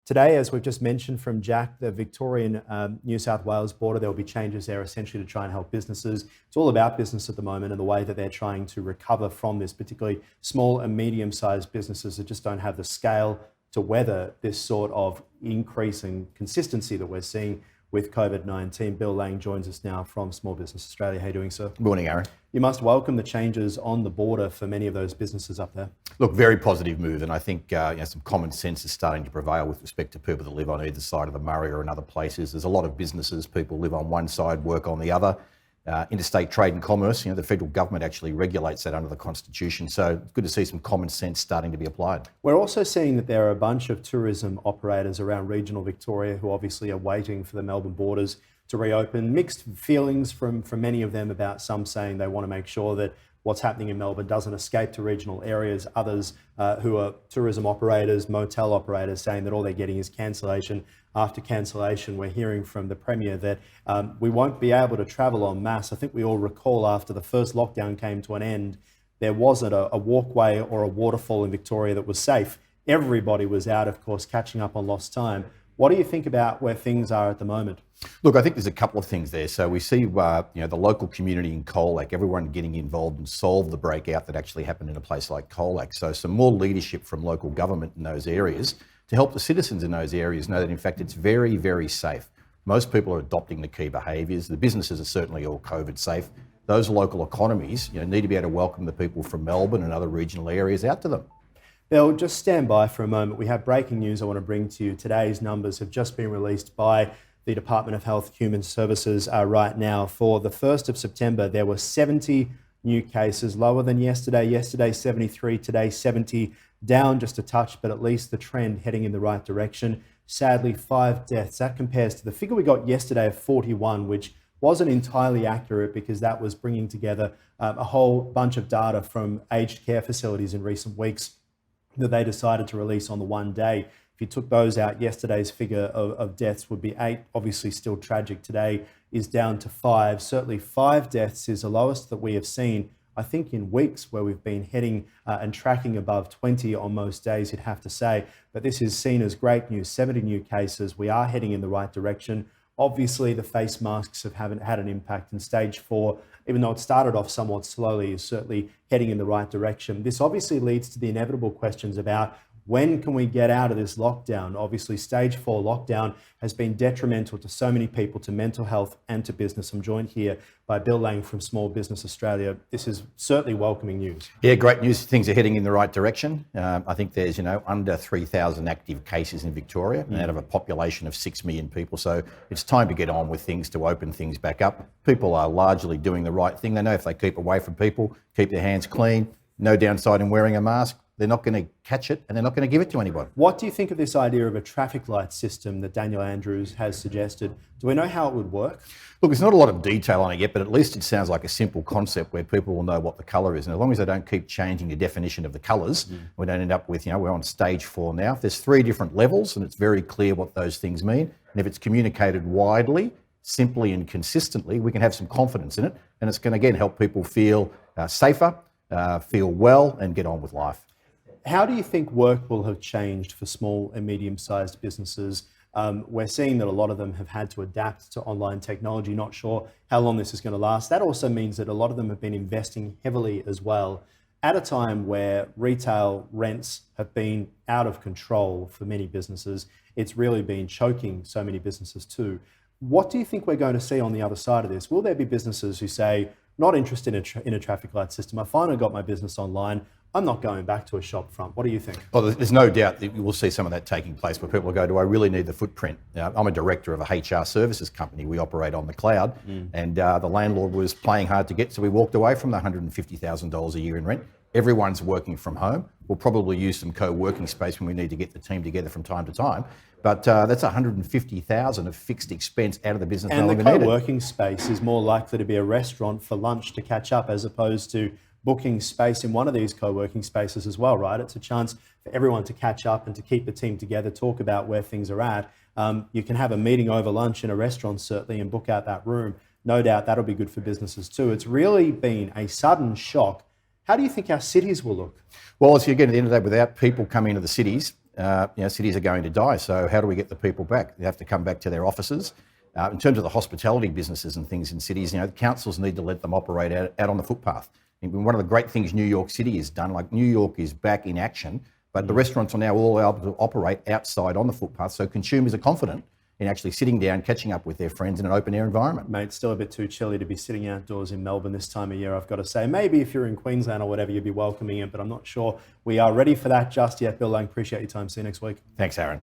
Today, as we've just mentioned from Jack, the Victorian New South Wales border, there will be changes there essentially to try and help businesses. It's all about business at the moment and the way that they're trying to recover from this, particularly small and medium-sized businesses that just don't have the scale to weather this sort of increase in consistency that we're seeing with COVID-19. Bill Lang joins us now from Small Business Australia. How are you doing, sir? Morning, Aaron. You must welcome the changes on the border for many of those businesses up there. Look, very positive move, and I think some common sense is starting to prevail with respect to people that live on either side of the Murray or in other places. There's a lot of businesses, people live on one side, work on the other. Interstate trade and commerce, the federal government actually regulates that under the Constitution. So it's good to see some common sense starting to be applied. We're also seeing that there are a bunch of tourism operators around regional Victoria who obviously are waiting for the Melbourne borders to reopen. Mixed feelings from many of them about some saying they want to make sure that what's happening in Melbourne doesn't escape to regional areas. Others who are tourism operators, motel operators, saying that all they're getting is cancellation after cancellation. We're hearing from the Premier that we won't be able to travel en masse. I think we all recall after the first lockdown came to an end, there wasn't a walkway or a waterfall in Victoria that was safe. Everybody was out, of course, catching up on lost time. What do you think about where things are at the moment? Look, I think there's a couple of things there. So we see, the local community in Colac, everyone getting involved and solve the breakout that actually happened in a place like Colac. So some more leadership from local government in those areas to help the citizens in those areas know that in fact it's very, very safe. Most people are adopting the key behaviours. The businesses are certainly all COVID safe. Those local economies, need to be able to welcome the people from Melbourne and other regional areas out to them. Bill, just stand by for a moment. We have breaking news I want to bring to you. Today's numbers have just been released by the Department of Health and Human Services right now. For the 1st of September, there were 70 new cases, lower than yesterday. Yesterday, 73, today, 70, down just a touch, but at least the trend heading in the right direction. Sadly, 5 deaths. That compares to the figure we got yesterday of 41, which wasn't entirely accurate because that was bringing together a whole bunch of data from aged care facilities in recent weeks that they decided to release on the one day. If you took those out, yesterday's figure of deaths would be 8, obviously still tragic. Today is down to 5. Certainly 5 deaths is the lowest that we have seen, I think, in weeks, where we've been heading and tracking above 20 on most days, you'd have to say. But this is seen as great news, 70 new cases. We are heading in the right direction. Obviously, the face masks haven't had an impact, and stage 4, even though it started off somewhat slowly, is certainly heading in the right direction. This obviously leads to the inevitable questions about when can we get out of this lockdown? Obviously, stage 4 lockdown has been detrimental to so many people, to mental health and to business. I'm joined here by Bill Lang from Small Business Australia. This is certainly welcoming news. Yeah, great news. Things are heading in the right direction. I think there's, under 3,000 active cases in Victoria out of a population of 6 million people. So it's time to get on with things, to open things back up. People are largely doing the right thing. They know if they keep away from people, keep their hands clean, no downside in wearing a mask, they're not going to catch it and they're not going to give it to anybody. What do you think of this idea of a traffic light system that Daniel Andrews has suggested? Do we know how it would work? Look, there's not a lot of detail on it yet, but at least it sounds like a simple concept where people will know what the colour is. And as long as they don't keep changing the definition of the colours, we don't end up with, we're on stage 4 now. If there's 3 different levels and it's very clear what those things mean, and if it's communicated widely, simply and consistently, we can have some confidence in it. And it's going to, again, help people feel safer, feel well, and get on with life. How do you think work will have changed for small and medium-sized businesses? We're seeing that a lot of them have had to adapt to online technology, not sure how long this is going to last. That also means that a lot of them have been investing heavily as well, at a time where retail rents have been out of control for many businesses. It's really been choking so many businesses too. What do you think we're going to see on the other side of this? Will there be businesses who say, not interested in a traffic light system, I finally got my business online, I'm not going back to a shop front. What do you think? Well, there's no doubt that you will see some of that taking place where people will go, do I really need the footprint? I'm a director of a HR services company. We operate on the cloud, and the landlord was playing hard to get, so we walked away from the $150,000 a year in rent. Everyone's working from home. We'll probably use some co-working space when we need to get the team together from time to time. But that's $150,000 of fixed expense out of the business. And the co-working space is more likely to be a restaurant for lunch to catch up, as opposed to booking space in one of these co-working spaces as well, right? It's a chance for everyone to catch up and to keep the team together, talk about where things are at. You can have a meeting over lunch in a restaurant, certainly, and book out that room. No doubt that'll be good for businesses too. It's really been a sudden shock. How do you think our cities will look? Well, again, at the end of the day, without people coming into the cities, cities are going to die. So how do we get the people back? They have to come back to their offices. In terms of the hospitality businesses and things in cities, the councils need to let them operate out on the footpath. And one of the great things New York City has done, like New York is back in action, but the restaurants are now all able to operate outside on the footpath, so consumers are confident in actually sitting down, catching up with their friends in an open air environment. Mate, it's still a bit too chilly to be sitting outdoors in Melbourne this time of year, I've got to say. Maybe if you're in Queensland or whatever, you'd be welcoming it, but I'm not sure we are ready for that just yet. Bill Lang, appreciate your time. See you next week. Thanks, Aaron.